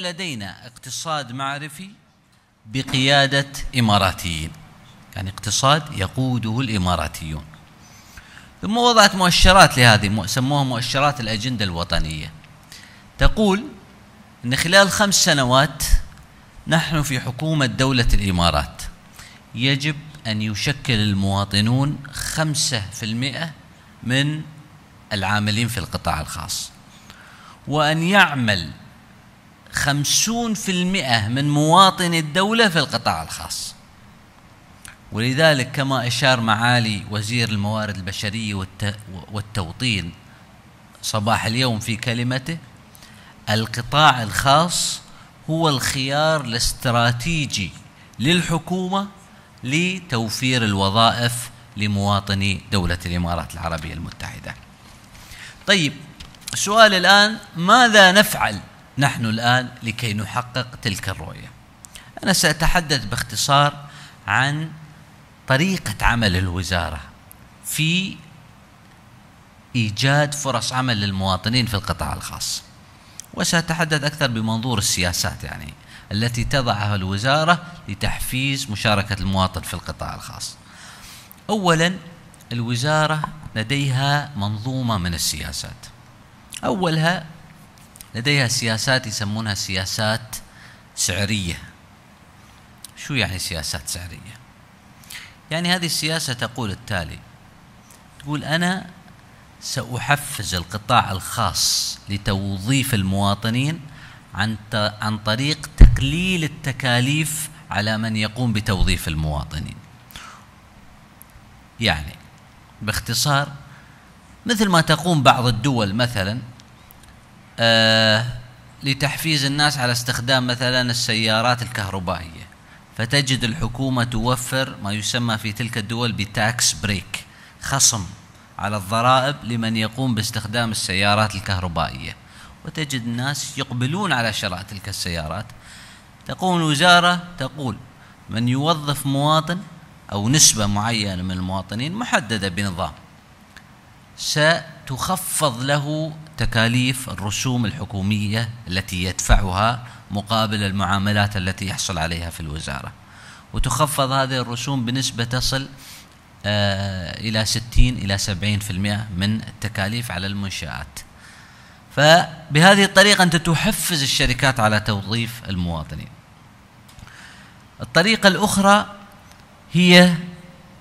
لدينا اقتصاد معرفي بقيادة إماراتيين، يعني اقتصاد يقوده الإماراتيون. ثم وضعت مؤشرات لهذه، سموها مؤشرات الأجندة الوطنية، تقول أن خلال 5 سنوات نحن في حكومة دولة الإمارات يجب أن يشكل المواطنون 5% من العاملين في القطاع الخاص، وأن يعمل 50% من مواطني الدولة في القطاع الخاص. ولذلك كما أشار معالي وزير الموارد البشرية والتوطين صباح اليوم في كلمته، القطاع الخاص هو الخيار الاستراتيجي للحكومة لتوفير الوظائف لمواطني دولة الإمارات العربية المتحدة. طيب، السؤال الآن: ماذا نفعل نحن الآن لكي نحقق تلك الرؤية؟ أنا سأتحدث باختصار عن طريقة عمل الوزارة في إيجاد فرص عمل للمواطنين في القطاع الخاص، وسأتحدث أكثر بمنظور السياسات يعني التي تضعها الوزارة لتحفيز مشاركة المواطن في القطاع الخاص. أولا، الوزارة لديها منظومة من السياسات. أولها لديها سياسات يسمونها سياسات سعرية. شو يعني سياسات سعرية؟ يعني هذه السياسة تقول التالي: تقول أنا سأحفز القطاع الخاص لتوظيف المواطنين عن طريق تقليل التكاليف على من يقوم بتوظيف المواطنين. يعني باختصار، مثل ما تقوم بعض الدول مثلا لتحفيز الناس على استخدام مثلا السيارات الكهربائية، فتجد الحكومة توفر ما يسمى في تلك الدول بتاكس بريك، خصم على الضرائب لمن يقوم باستخدام السيارات الكهربائية، وتجد الناس يقبلون على شراء تلك السيارات. تقوم الوزارة تقول من يوظف مواطن أو نسبة معينة من المواطنين محددة بنظام، ستخفض له تكاليف الرسوم الحكومية التي يدفعها مقابل المعاملات التي يحصل عليها في الوزارة، وتخفض هذه الرسوم بنسبة تصل إلى 60 إلى 70% من التكاليف على المنشآت. فبهذه الطريقة أنت تحفز الشركات على توظيف المواطنين. الطريقة الأخرى هي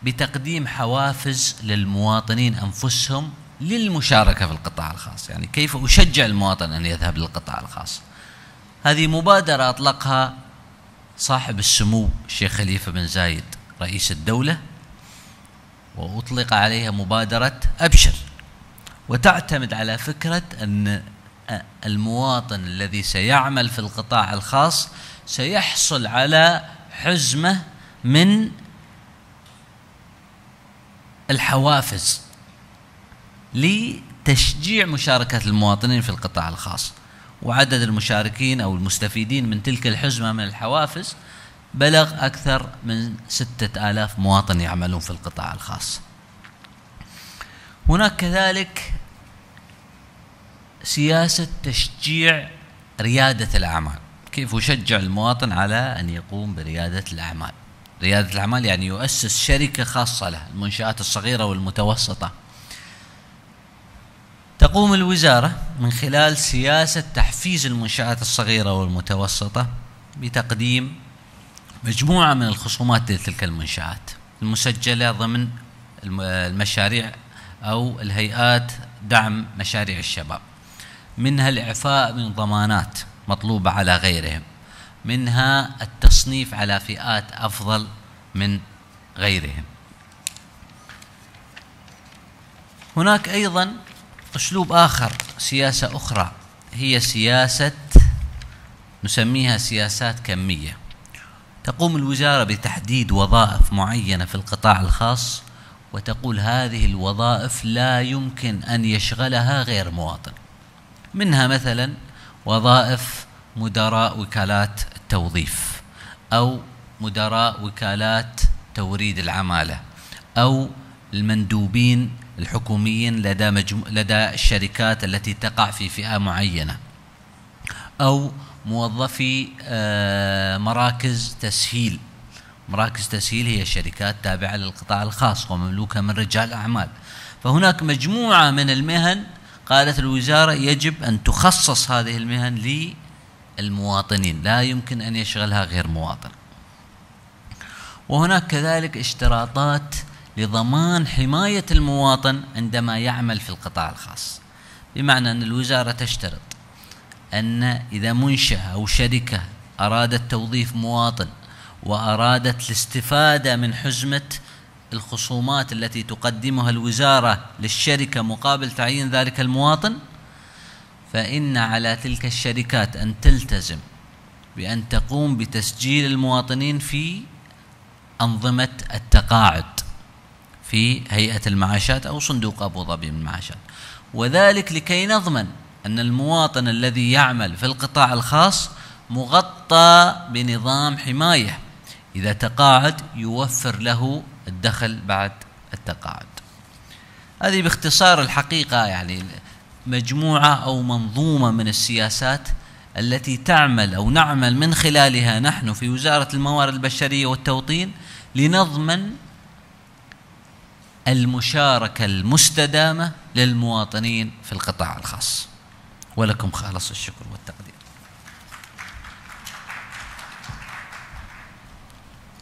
بتقديم حوافز للمواطنين أنفسهم للمشاركة في القطاع الخاص. يعني كيف أشجع المواطن أن يذهب للقطاع الخاص؟ هذه مبادرة أطلقها صاحب السمو الشيخ خليفة بن زايد رئيس الدولة، وأطلق عليها مبادرة أبشر، وتعتمد على فكرة أن المواطن الذي سيعمل في القطاع الخاص سيحصل على حزمة من الحوافز لتشجيع مشاركة المواطنين في القطاع الخاص. وعدد المشاركين أو المستفيدين من تلك الحزمة من الحوافز بلغ أكثر من 6000 مواطن يعملون في القطاع الخاص. هناك كذلك سياسة تشجيع ريادة الأعمال. كيف أشجع المواطن على أن يقوم بريادة الأعمال؟ ريادة الأعمال يعني يؤسس شركة خاصة له، المنشآت الصغيرة والمتوسطة. تقوم الوزارة من خلال سياسة تحفيز المنشآت الصغيرة والمتوسطة بتقديم مجموعة من الخصومات لتلك المنشآت المسجلة ضمن المشاريع أو الهيئات دعم مشاريع الشباب، منها الإعفاء من ضمانات مطلوبة على غيرهم، منها التصنيف على فئات أفضل من غيرهم. هناك أيضا أسلوب آخر، سياسة أخرى، هي سياسة نسميها سياسات كمية. تقوم الوزارة بتحديد وظائف معينة في القطاع الخاص، وتقول هذه الوظائف لا يمكن أن يشغلها غير مواطن. منها مثلا وظائف مدراء وكالات التوظيف، أو مدراء وكالات توريد العمالة، أو المندوبين الحكوميين لدى الشركات التي تقع في فئة معينة، أو موظفي مراكز تسهيل. مراكز تسهيل هي شركات تابعة للقطاع الخاص ومملوكة من رجال أعمال. فهناك مجموعة من المهن قالت الوزارة يجب أن تخصص هذه المهن للمواطنين، لا يمكن أن يشغلها غير مواطن. وهناك كذلك اشتراطات لضمان حماية المواطن عندما يعمل في القطاع الخاص، بمعنى أن الوزارة تشترط أن إذا منشأة أو شركة أرادت توظيف مواطن وأرادت الاستفادة من حزمة الخصومات التي تقدمها الوزارة للشركة مقابل تعيين ذلك المواطن، فإن على تلك الشركات أن تلتزم بأن تقوم بتسجيل المواطنين في أنظمة التقاعد في هيئة المعاشات أو صندوق أبو ظبي من المعاشات، وذلك لكي نضمن أن المواطن الذي يعمل في القطاع الخاص مغطى بنظام حماية، إذا تقاعد يوفر له الدخل بعد التقاعد. هذه باختصار الحقيقة يعني مجموعة أو منظومة من السياسات التي تعمل أو نعمل من خلالها نحن في وزارة الموارد البشرية والتوطين لنضمن المشاركة المستدامة للمواطنين في القطاع الخاص. ولكم خالص الشكر والتقدير.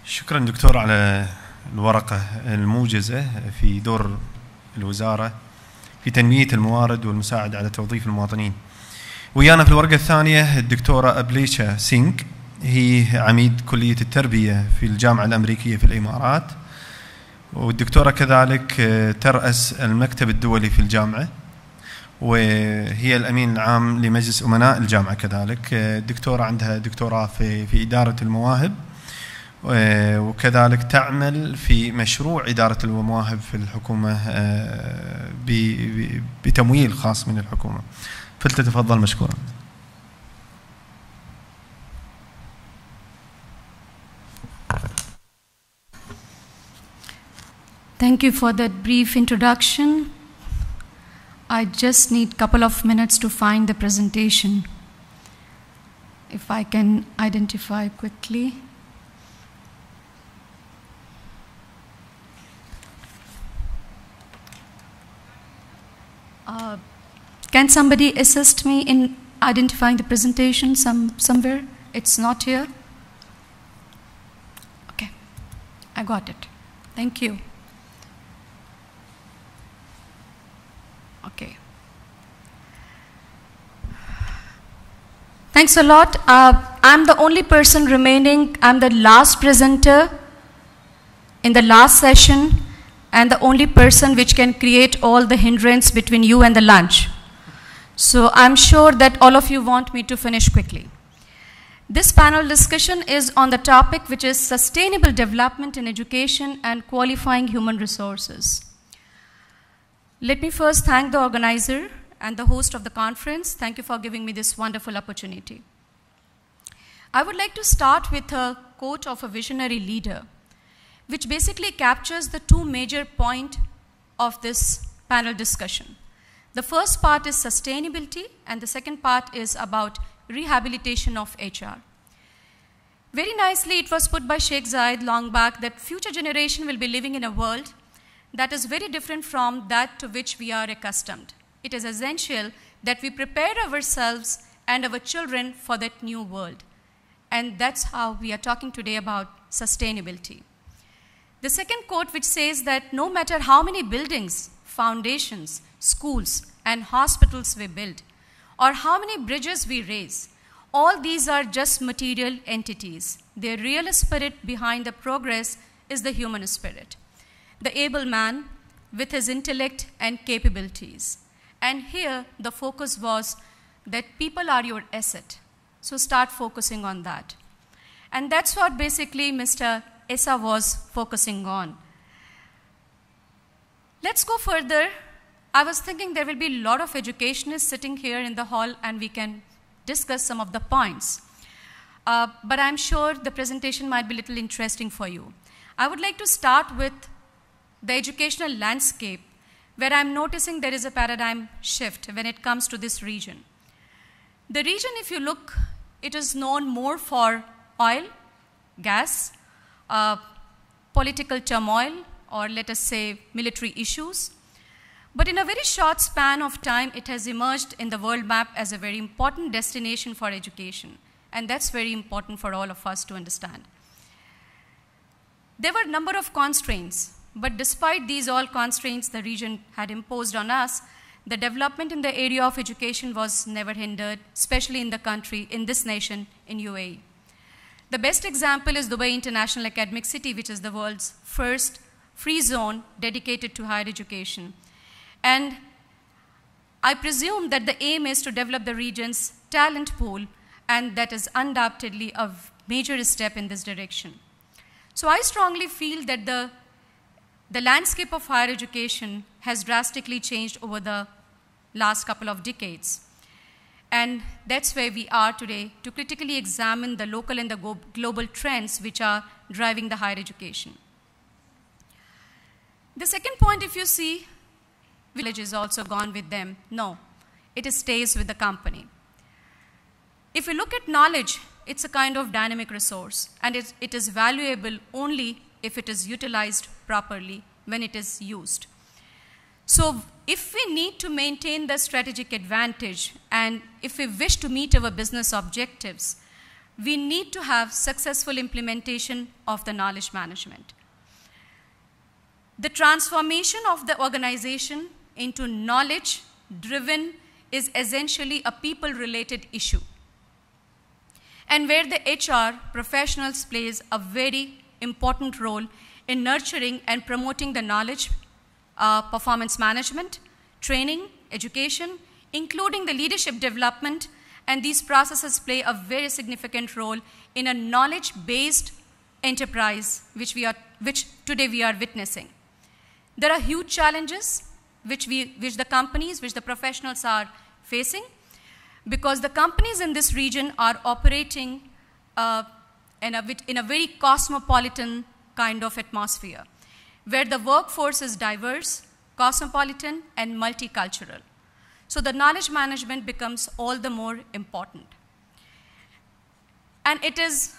شكرا دكتور على الورقة الموجزة في دور الوزارة في تنمية الموارد والمساعدة على توظيف المواطنين. ويانا في الورقة الثانية الدكتورة أبليشا سينغ، هي عميد كلية التربية في الجامعة الأمريكية في الإمارات، والدكتورة كذلك ترأس المكتب الدولي في الجامعة، وهي الأمين العام لمجلس أمناء الجامعة كذلك. الدكتورة عندها دكتوراه في إدارة المواهب، وكذلك تعمل في مشروع إدارة المواهب في الحكومة بتمويل خاص من الحكومة. فلتتفضل مشكورا. Thank you for that brief introduction. I just need a couple of minutes to find the presentation. If I can identify quickly. Can somebody assist me in identifying the presentation somewhere? It's not here? Okay, I got it. Thank you. Okay. Thanks a lot. I'm the only person remaining. I'm the last presenter in the last session, and the only person which can create all the hindrance between you and the lunch. So I'm sure that all of you want me to finish quickly. This panel discussion is on the topic which is sustainable development in education and qualifying human resources. Let me first thank the organizer and the host of the conference. Thank you for giving me this wonderful opportunity. I would like to start with a quote of a visionary leader, which basically captures the two major points of this panel discussion. The first part is sustainability, and the second part is about rehabilitation of HR. Very nicely, it was put by Sheikh Zayed long back that future generation will be living in a world that is very different from that to which we are accustomed. It is essential that we prepare ourselves and our children for that new world. And that's how we are talking today about sustainability. The second quote, which says that no matter how many buildings, foundations, schools, and hospitals we build, or how many bridges we raise, all these are just material entities. The real spirit behind the progress is the human spirit, the able man with his intellect and capabilities. And here the focus was that people are your asset. So start focusing on that. And that's what basically Mr. Essa was focusing on. Let's go further. I was thinking there will be a lot of educationists sitting here in the hall and we can discuss some of the points. But I'm sure the presentation might be a little interesting for you. I would like to start with the educational landscape, where I'm noticing there is a paradigm shift when it comes to this region. The region, if you look it is known more for oil, gas, political turmoil, or let us say military issues. But in a very short span of time, it has emerged in the world map as a very important destination for education. And that's very important for all of us to understand. There were a number of constraints, but despite these all constraints the region had imposed on us, the development in the area of education was never hindered, especially in the country, in this nation, in UAE. The best example is Dubai International Academic City, which is the world's first free zone dedicated to higher education. And I presume that the aim is to develop the region's talent pool, and that is undoubtedly a major step in this direction. So I strongly feel that the landscape of higher education has drastically changed over the last couple of decades. And that's where we are today, to critically examine the local and the global trends which are driving the higher education. The second point, if you see, village is also gone with them. No, it stays with the company. If we look at knowledge, it's a kind of dynamic resource, and it is valuable only if it is utilized properly, when it is used. So if we need to maintain the strategic advantage, and if we wish to meet our business objectives, we need to have successful implementation of the knowledge management. The transformation of the organization into knowledge-driven is essentially a people-related issue, and where the HR professionals plays a very important role in nurturing and promoting the knowledge, performance management, training, education, including the leadership development, and these processes play a very significant role in a knowledge-based enterprise which today we are witnessing. There are huge challenges which the companies, which the professionals are facing, because the companies in this region are operating in a very cosmopolitan kind of atmosphere, where the workforce is diverse, cosmopolitan, and multicultural. So the knowledge management becomes all the more important. And it is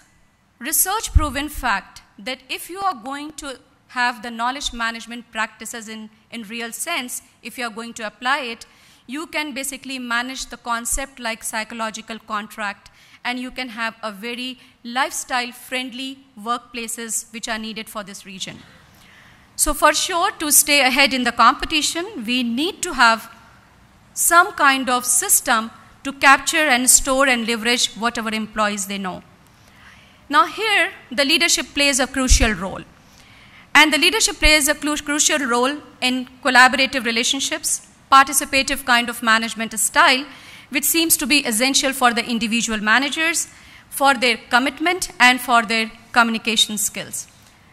research-proven fact that if you are going to have the knowledge management practices in real sense, if you are going to apply it, you can basically manage the concept like psychological contract, and you can have a very lifestyle-friendly workplaces which are needed for this region. So for sure, to stay ahead in the competition, we need to have some kind of system to capture and store and leverage what our employees they know. Now here, the leadership plays a crucial role. And the leadership plays a crucial role in collaborative relationships, participative kind of management style, which seems to be essential for the individual managers, for their commitment, and for their communication skills.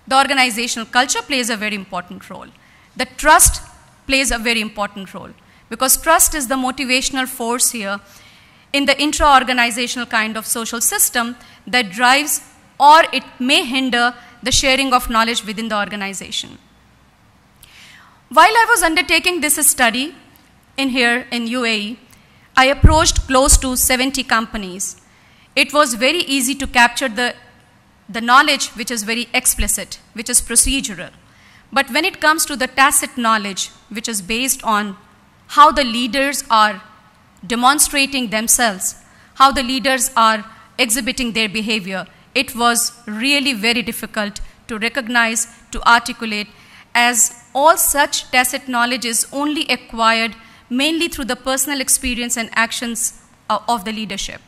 The organizational culture plays a very important role. The trust plays a very important role, because trust is the motivational force here in the intra-organizational kind of social system that drives, or it may hinder, the sharing of knowledge within the organization. While I was undertaking this study in UAE, I approached close to 70 companies. It was very easy to capture the knowledge which is very explicit, which is procedural. But when it comes to the tacit knowledge, which is based on how the leaders are demonstrating themselves, how the leaders are exhibiting their behavior, it was really very difficult to recognize, to articulate, as all such tacit knowledge is only acquired mainly through the personal experience and actions of the leadership.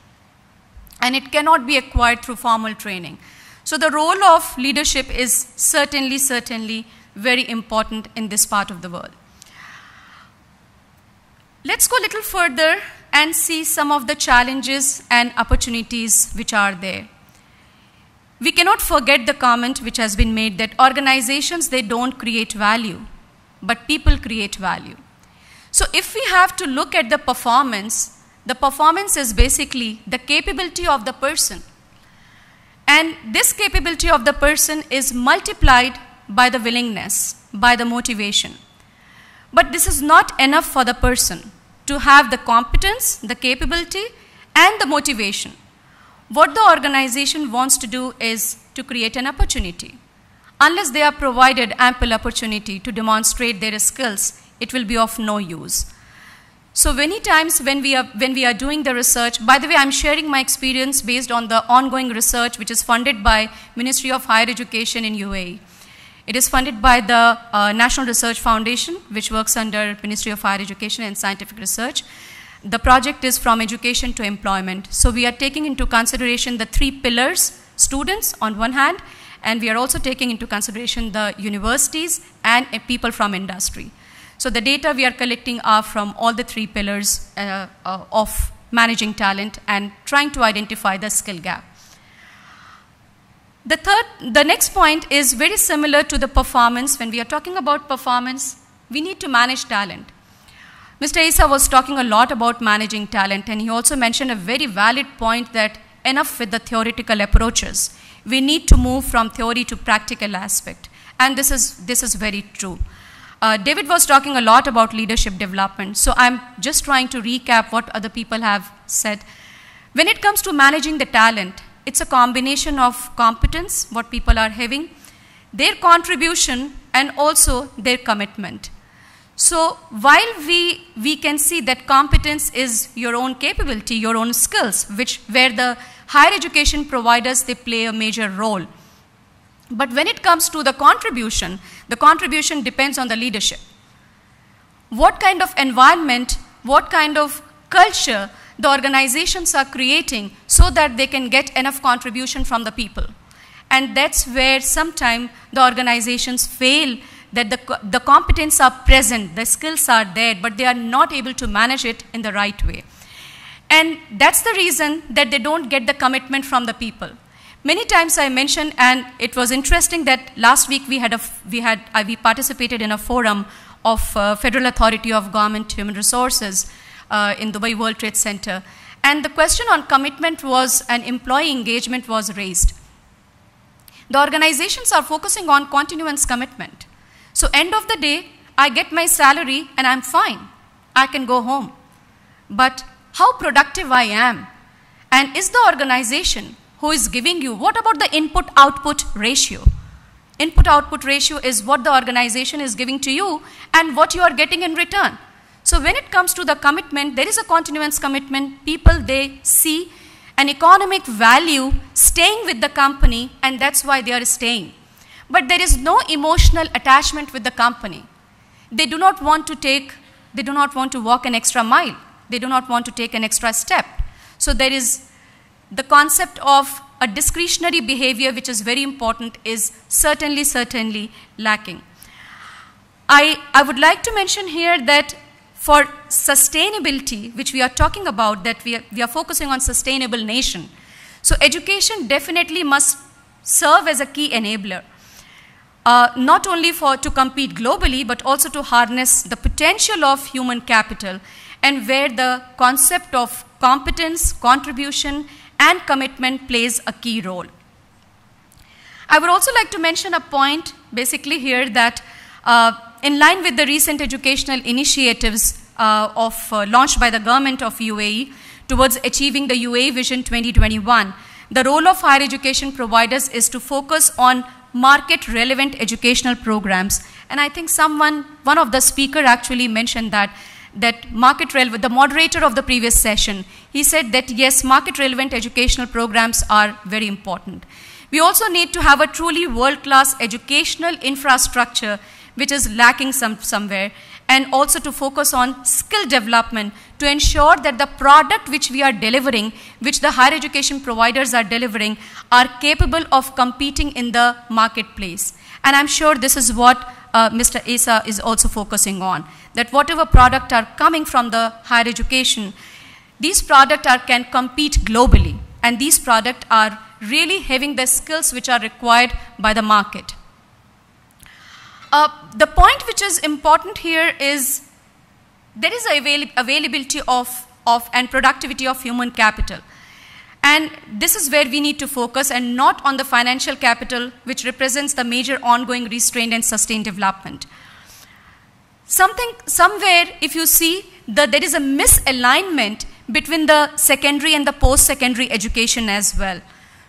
And it cannot be acquired through formal training. So the role of leadership is certainly very important in this part of the world. Let's go a little further and see some of the challenges and opportunities which are there. We cannot forget the comment which has been made that organizations, they don't create value, but people create value. So if we have to look at the performance is basically the capability of the person. And this capability of the person is multiplied by the willingness, by the motivation. But this is not enough for the person to have the competence, the capability, and the motivation. what the organization wants to do is to create an opportunity. Unless they are provided ample opportunity to demonstrate their skills, it will be of no use. So many times when we are doing the research, by the way, I'm sharing my experience based on the ongoing research which is funded by Ministry of Higher Education in UAE. It is funded by the National Research Foundation, which works under Ministry of Higher Education and Scientific Research. The project is from education to employment. So we are taking into consideration the 3 pillars, students on one hand, and we are also taking into consideration the universities and people from industry. So the data we are collecting are from all the 3 pillars of managing talent and trying to identify the skill gap. The next point is very similar to the performance. When we are talking about performance, we need to manage talent. Mr. Isa was talking a lot about managing talent, and he also mentioned a very valid point that enough with the theoretical approaches. We need to move from theory to practical aspect, and this is very true. David was talking a lot about leadership development, so I'm just trying to recap what other people have said. When it comes to managing the talent, it's a combination of competence, what people are having, their contribution, and also their commitment. So while we can see that competence is your own capability, your own skills, where the higher education providers, they play a major role. But when it comes to the contribution depends on the leadership. What kind of environment, what kind of culture the organizations are creating so that they can get enough contribution from the people. And that's where sometimes the organizations fail, that the competence are present, the skills are there, but they are not able to manage it in the right way. And that's the reason that they don't get the commitment from the people. Many times I mentioned, and it was interesting that last week we participated in a forum of Federal Authority of Government Human Resources in Dubai World Trade Center. And the question on commitment was, and employee engagement was raised. The organizations are focusing on continuous commitment. So end of the day, I get my salary and I'm fine. I can go home. But how productive I am? And is the organization who is giving you, what about the input-output ratio? Input-output ratio is what the organization is giving to you and what you are getting in return. So when it comes to the commitment, there is a continuous commitment. People, they see an economic value staying with the company, and that's why they are staying. But there is no emotional attachment with the company. They do not want to walk an extra mile. They do not want to take an extra step. So there is the concept of a discretionary behavior, which is very important, is certainly lacking. I would like to mention here that for sustainability, which we are talking about, that we are focusing on sustainable nation. So education definitely must serve as a key enabler, not only to compete globally, but also to harness the potential of human capital, and where the concept of competence, contribution, and commitment plays a key role. I would also like to mention a point basically here that in line with the recent educational initiatives launched by the government of UAE towards achieving the UAE Vision 2021, the role of higher education providers is to focus on market-relevant educational programs. And I think one of the speakers actually mentioned that market-relevant, the moderator of the previous session, he said that yes, market-relevant educational programs are very important. We also need to have a truly world-class educational infrastructure, which is lacking somewhere, and also to focus on skill development to ensure that the product which we are delivering, which the higher education providers are delivering, are capable of competing in the marketplace. And I'm sure this is what Mr. Isa is also focusing on, that whatever product are coming from the higher education, these products can compete globally, and these products are really having the skills which are required by the market. The point which is important here is there is availability of and productivity of human capital. And this is where we need to focus, and not on the financial capital, which represents the major ongoing restraint and sustained development. Somewhere, if you see that there is a misalignment between the secondary and the post-secondary education as well.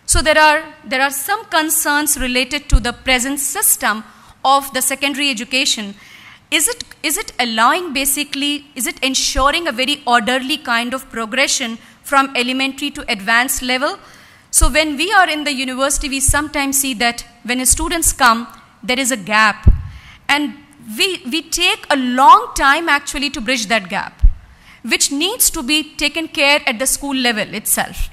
So there are some concerns related to the present system of the secondary education. Is it allowing basically, is it ensuring a very orderly kind of progression from elementary to advanced level? So when we are in the university, we sometimes see that when students come, there is a gap. And we take a long time actually to bridge that gap, which needs to be taken care at the school level itself.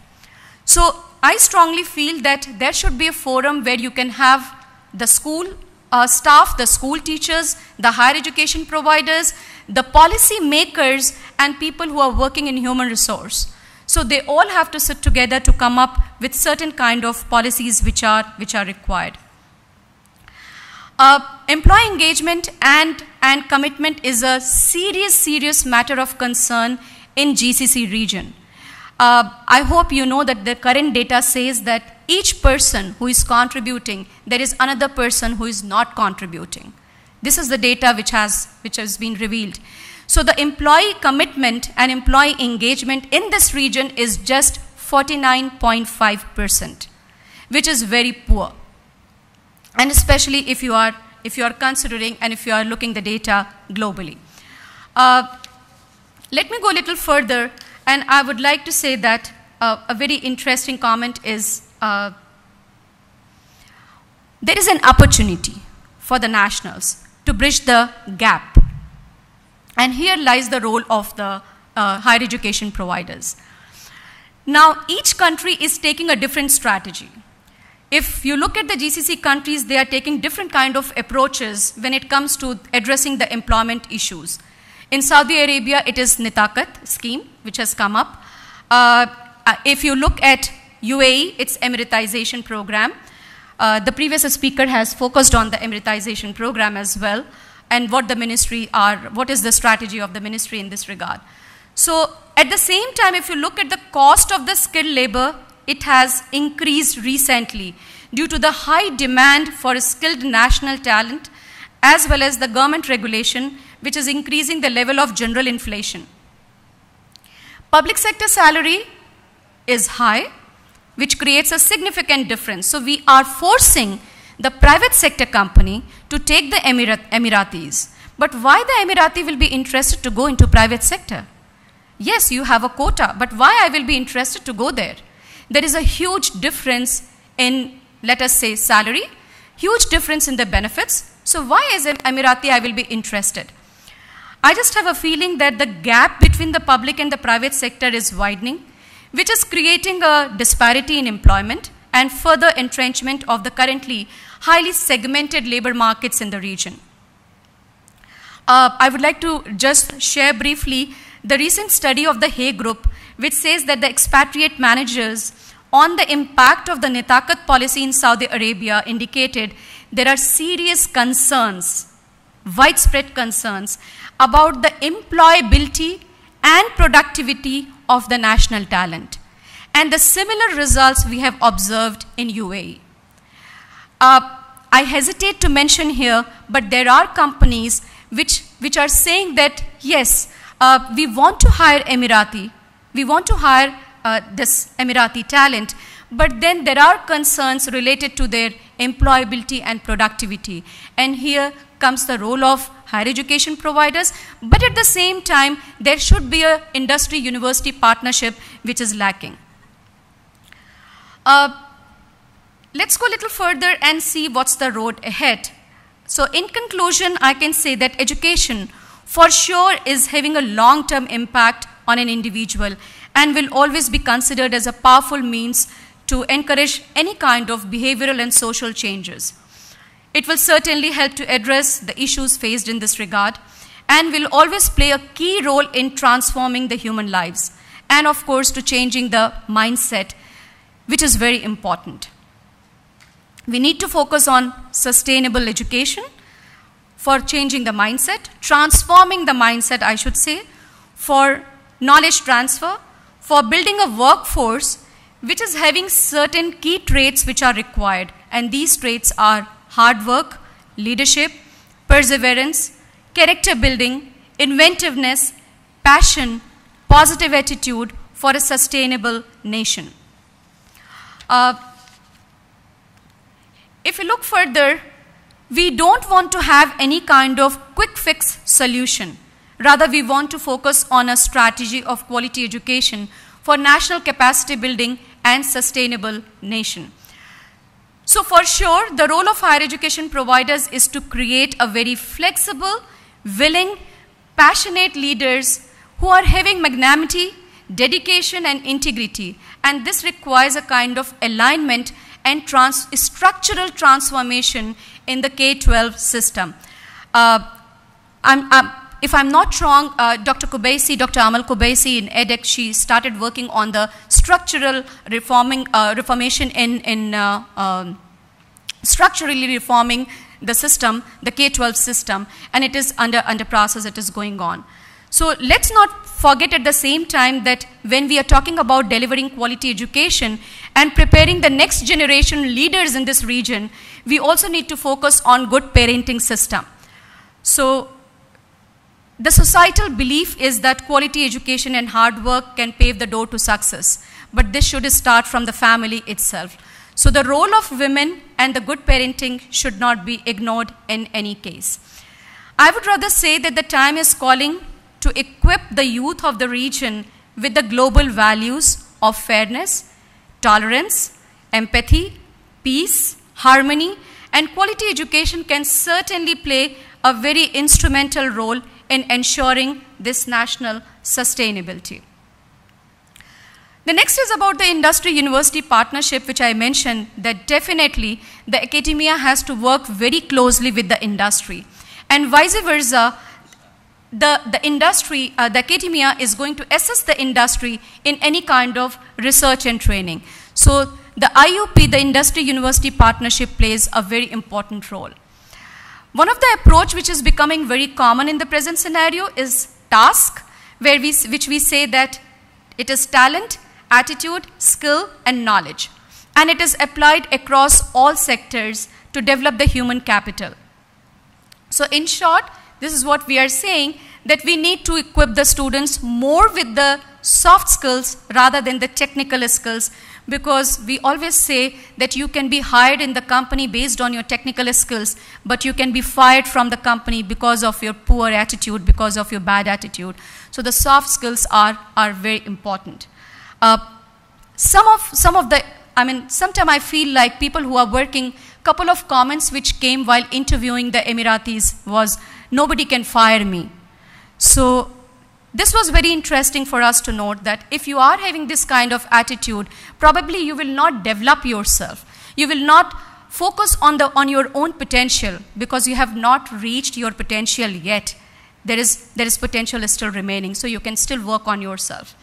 So I strongly feel that there should be a forum where you can have the school staff, the school teachers, the higher education providers, the policy makers, and people who are working in human resource. So they all have to sit together to come up with certain kind of policies which are required. Employee engagement and commitment is a serious matter of concern in GCC region. I hope you know that the current data says that each person who is contributing, there is another person who is not contributing. This is the data which has been revealed. So the employee commitment and employee engagement in this region is just 49.5%, which is very poor. And especially if you are considering and if you are looking the data globally. Let me go a little further, and I would like to say that a very interesting comment is there is an opportunity for the nationals to bridge the gap. And here lies the role of the higher education providers. Now, each country is taking a different strategy. If you look at the GCC countries, they are taking different kind of approaches when it comes to addressing the employment issues. In Saudi Arabia, it is Nitakat scheme, which has come up. If you look at UAE, it's Emiratization program. The previous speaker has focused on the Emiratization program as well, and what is the strategy of the ministry in this regard. So at the same time, if you look at the cost of the skilled labor, it has increased recently due to the high demand for skilled national talent, as well as the government regulation, which is increasing the level of general inflation. Public sector salary is high, which creates a significant difference. So we are forcing the private sector company to take the Emiratis. But why the Emirati will be interested to go into private sector? Yes, you have a quota, but why I will be interested to go there? There is a huge difference in, let us say, salary, huge difference in the benefits. So why as an Emirati I will be interested? I just have a feeling that the gap between the public and the private sector is widening, which is creating a disparity in employment and further entrenchment of the currently highly segmented labor markets in the region. I would like to just share briefly the recent study of the Hay Group, which says that the expatriate managers on the impact of the Nitakat policy in Saudi Arabia indicated there are serious concerns, widespread concerns about the employability and productivity of the national talent. And the similar results we have observed in UAE. I hesitate to mention here, but there are companies which are saying that, yes, we want to hire Emirati, we want to hire this Emirati talent, but then there are concerns related to their employability and productivity. And here comes the role of higher education providers, but at the same time, there should be an industry-university partnership which is lacking. Let's go a little further and see what's the road ahead. So in conclusion, I can say that education for sure is having a long-term impact on an individual and will always be considered as a powerful means to encourage any kind of behavioral and social changes. It will certainly help to address the issues faced in this regard and will always play a key role in transforming the human lives and of course to changing the mindset, which is very important. We need to focus on sustainable education for changing the mindset, transforming the mindset, I should say, for knowledge transfer, for building a workforce which is having certain key traits which are required. And these traits are hard work, leadership, perseverance, character building, inventiveness, passion, positive attitude for a sustainable nation. If we look further, we don't want to have any kind of quick fix solution. Rather, we want to focus on a strategy of quality education for national capacity building and sustainable nation. So for sure, the role of higher education providers is to create a very flexible, willing, passionate leaders who are having magnanimity, dedication and integrity. And this requires a kind of alignment and structural transformation in the K-12 system. If I'm not wrong, Dr. Amal Kubaisi in edX, she started working on the structural reformation in structurally reforming the system, the K-12 system, and it is under process, it is going on. So let's not forget at the same time that when we are talking about delivering quality education and preparing the next generation leaders in this region, we also need to focus on good parenting system. So the societal belief is that quality education and hard work can pave the door to success, but this should start from the family itself. So the role of women and the good parenting should not be ignored in any case. I would rather say that the time is calling to equip the youth of the region with the global values of fairness, tolerance, empathy, peace, harmony, and quality education can certainly play a very instrumental role in ensuring this national sustainability. The next is about the industry-university partnership, which I mentioned, that definitely the academia has to work very closely with the industry. And vice versa, the industry, the academia is going to assess the industry in any kind of research and training. So the IUP, the industry-university partnership, plays a very important role. One of the approach which is becoming very common in the present scenario is task, which we say that it is talent, attitude, skill, and knowledge. And it is applied across all sectors to develop the human capital. So in short, this is what we are saying, that we need to equip the students more with the soft skills rather than the technical skills, because we always say that you can be hired in the company based on your technical skills, but you can be fired from the company because of your poor attitude, because of your bad attitude. So the soft skills are very important. Sometimes I feel like people who are working, couple of comments which came while interviewing the Emiratis was, nobody can fire me. So this was very interesting for us to note that if you are having this kind of attitude, probably you will not develop yourself. You will not focus on your own potential because you have not reached your potential yet. There is potential still remaining, so you can still work on yourself.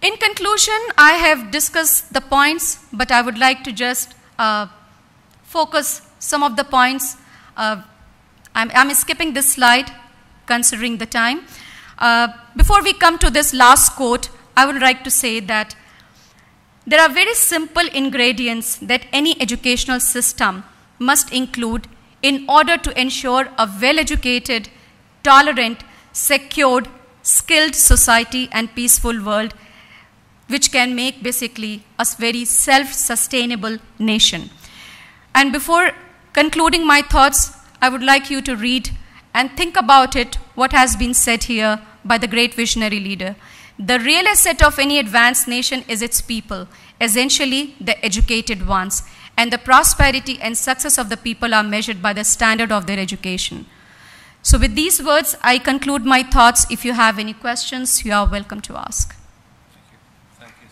In conclusion, I have discussed the points, but I would like to just focus some of the points. I'm skipping this slide, considering the time. Before we come to this last quote, I would like to say that there are very simple ingredients that any educational system must include in order to ensure a well-educated, tolerant, secured, skilled society and peaceful world, which can make basically a very self-sustainable nation. And before concluding my thoughts, I would like you to read and think about it, what has been said here by the great visionary leader. The real asset of any advanced nation is its people, essentially the educated ones, and the prosperity and success of the people are measured by the standard of their education. So with these words, I conclude my thoughts. If you have any questions, you are welcome to ask. Thank you.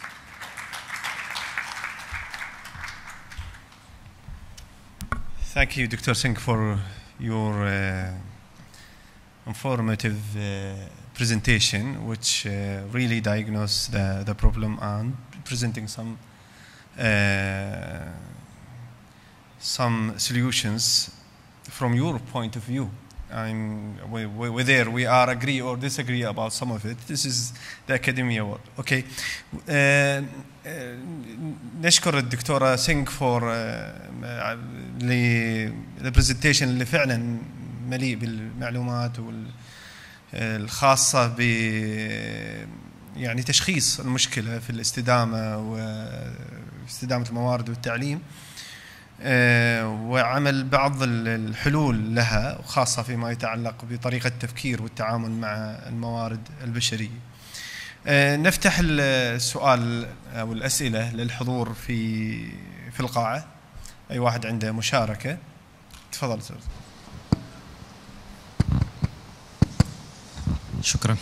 Thank you, Dr. Singh, for your informative presentation, which really diagnosed the problem and presenting some solutions from your point of view. Whether we are agree or disagree about some of it, this is the academia world. Okay. نشكر الدكتورة سينغ for the presentation اللي فعلا مليء بالمعلومات الخاصة ب يعني تشخيص المشكلة في الاستدامة واستدامة الموارد والتعليم، وعمل بعض الحلول لها، وخاصة فيما يتعلق بطريقة التفكير والتعامل مع الموارد البشرية. نفتح السؤال أو الأسئلة للحضور في القاعة. أي واحد عنده مشاركة تفضل سيد. شكرا.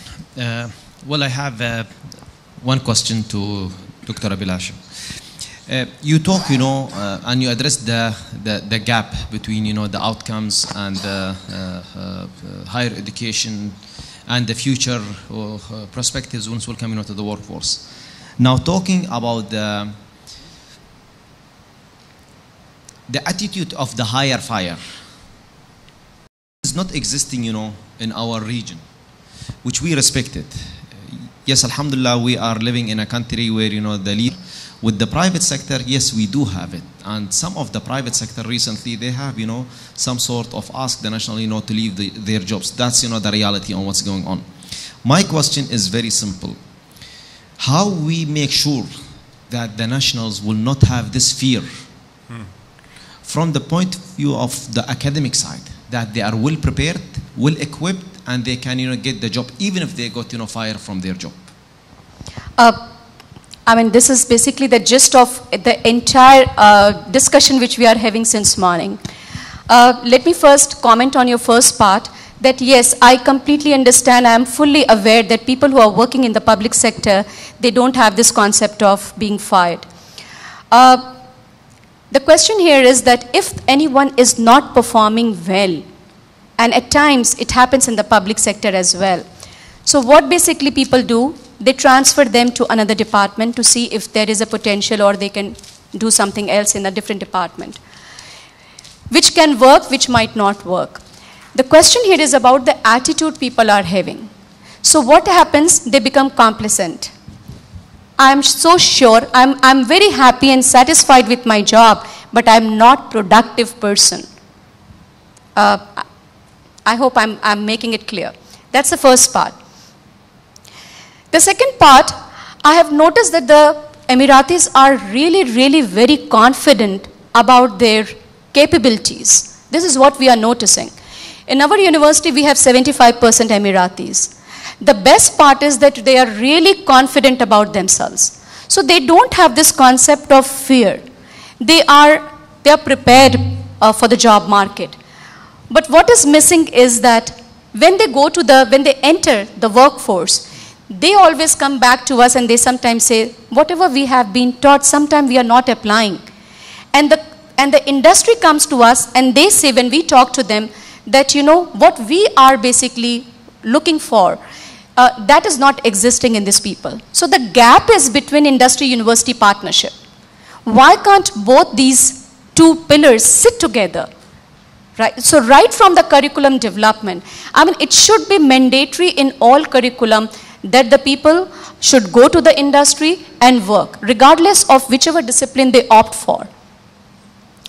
Well, I have one question to Dr. Abhilasha. You talk, and you address the gap between, the outcomes and higher education and the future perspectives once will come into the workforce. Now, talking about the attitude of the hire fire is not existing, in our region, which we respected. Yes, alhamdulillah, we are living in a country where, the lead with the private sector, yes, we do have it. And some of the private sector recently, they have, some sort of ask the national, to leave their jobs. That's, the reality on what's going on. My question is very simple. How we make sure that the nationals will not have this fear from the point of view of the academic side, that they are well prepared, well equipped, and they can, get the job, even if they got, fired from their job? I mean, this is basically the gist of the entire discussion which we are having since morning. Let me first comment on your first part, that yes, I completely understand, I am fully aware that people who are working in the public sector, they don't have this concept of being fired. The question here is that if anyone is not performing well, and at times it happens in the public sector as well, so what basically people do, they transfer them to another department to see if there is a potential or they can do something else in a different department, which can work, which might not work. The question here is about the attitude people are having. So what happens? They become complacent. I'm so sure, I'm very happy and satisfied with my job, but I'm not productive person. I hope I'm making it clear. That's the first part. The second part, I have noticed that the Emiratis are really, really very confident about their capabilities. This is what we are noticing. In our university, we have 75% Emiratis. The best part is that they are really confident about themselves. So they don't have this concept of fear. They are prepared for the job market. But what is missing is that when they enter the workforce, they always come back to us and they sometimes say, whatever we have been taught, sometimes we are not applying. And the industry comes to us and they say, when we talk to them, that what we are basically looking for, that is not existing in these people. So the gap is between industry-university partnership. Why can't both these two pillars sit together? Right. So right from the curriculum development, I mean, it should be mandatory in all curriculum that the people should go to the industry and work, regardless of whichever discipline they opt for.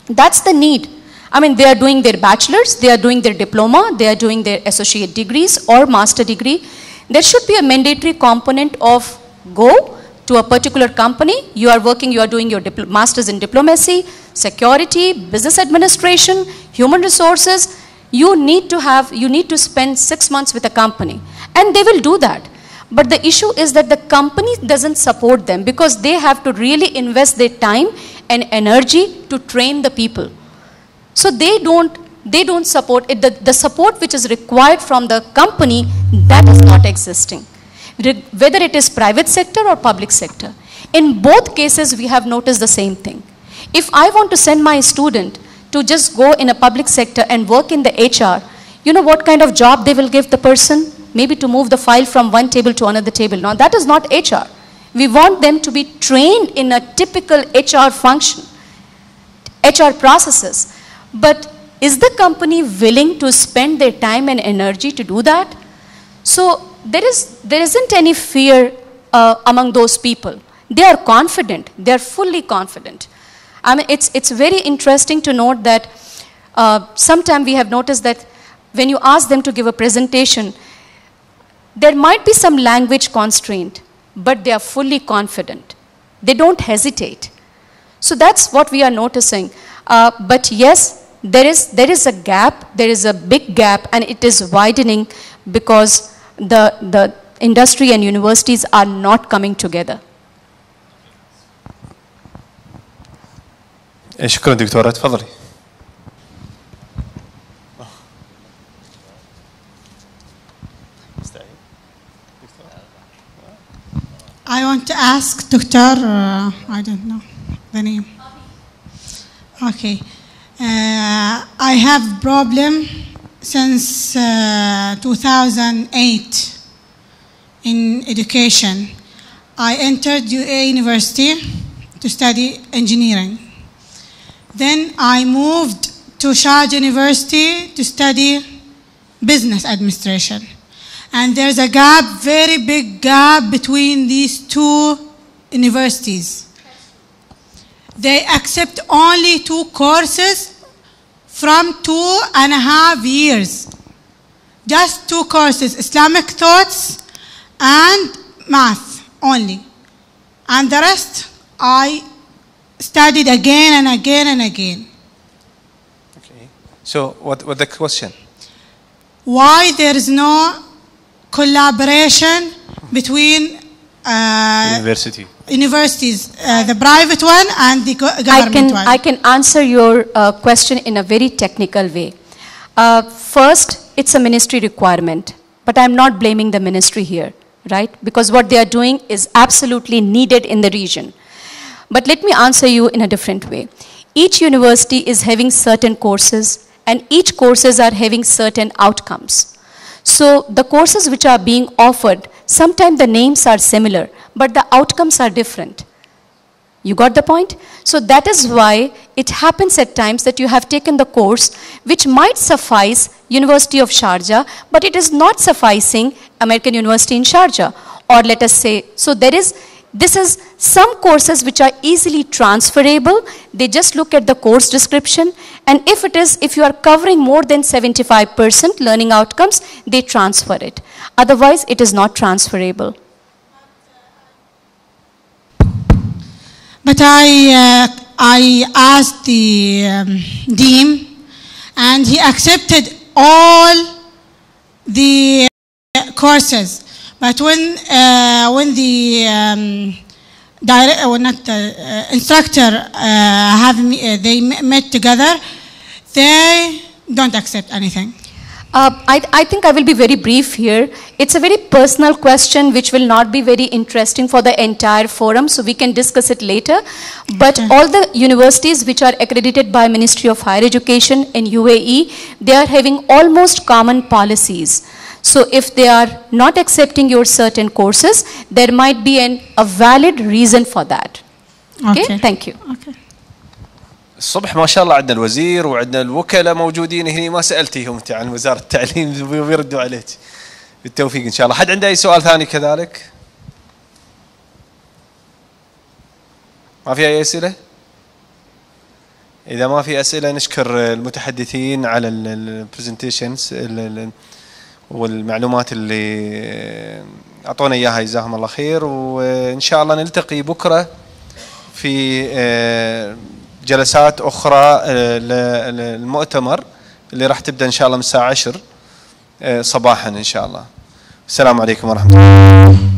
That's the need. I mean, they are doing their bachelor's, they are doing their diploma, they are doing their associate degrees or master degree. There should be a mandatory component of go to a particular company, you are working, you are doing your master's in diplomacy, security, business administration, human resources. You need to spend 6 months with a company, and they will do that. But the issue is that the company doesn't support them because they have to really invest their time and energy to train the people. So they don't support it. The support which is required from the company, that is not existing. Whether it is private sector or public sector. In both cases, we have noticed the same thing. If I want to send my student to just go in a public sector and work in the HR, you know what kind of job they will give the person? Maybe to move the file from one table to another table. Now that is not HR. We want them to be trained in a typical HR function, HR processes. But is the company willing to spend their time and energy to do that? So there isn't any fear among those people. They are confident. They are fully confident. I mean, it's very interesting to note that sometimes we have noticed that when you ask them to give a presentation, There might be some language constraint, but they are fully confident. They don't hesitate. So that's what we are noticing. But yes, there is a gap, there is a big gap, and it is widening because the industry and universities are not coming together. شكرا دكتورة، تفضلي. I want to ask Dr. I don't know the name. Okay. I have problem since 2008 in education. I entered UA University to study engineering. Then I moved to Sharjah University to study business administration. And there's a gap, very big gap between these two universities. They accept only 2 courses from 2.5 years. Just 2 courses, Islamic thoughts and math only. And the rest, I studied again and again and again. Okay. So what the question? Why there is no collaboration between universities, the private one and the government one? I can answer your question in a very technical way. First, it's a ministry requirement, but I'm not blaming the ministry here, right? Because what they are doing is absolutely needed in the region. But let me answer you in a different way. Each university is having certain courses, and each courses are having certain outcomes. So the courses which are being offered, sometimes the names are similar, but the outcomes are different. You got the point? So that is why it happens at times that you have taken the course which might suffice University of Sharjah, but it is not sufficing American University in Sharjah. Or let us say, so this is some courses which are easily transferable. They just look at the course description, and if you are covering more than 75% learning outcomes, they transfer it. Otherwise, it is not transferable. But I asked the dean, and he accepted all the courses. But when the instructor they met together, they don't accept anything. I think I will be very brief here. It's a very personal question which will not be very interesting for the entire forum, so we can discuss it later. But all the universities which are accredited by Ministry of Higher Education in UAE, they are having almost common policies. So if they are not accepting your certain courses, there might be a valid reason for that. Okay, thank you. Okay. الصبح ما شاء الله عندنا الوزير وعندنا الوكلاء موجودين هنا، ما سألتيهم أنت عن وزارة التعليم ويردوا عليك. بالتوفيق إن شاء الله. حد عنده أي سؤال ثاني كذلك؟ ما في أي أسئلة؟ إذا ما في أسئلة نشكر المتحدثين على البرزنتيشنز والمعلومات اللي أعطونا إياها، جزاهم الله خير. وإن شاء الله نلتقي بكرة في جلسات أخرى للمؤتمر اللي راح تبدأ إن شاء الله من الساعة 10 صباحا إن شاء الله. السلام عليكم ورحمة الله.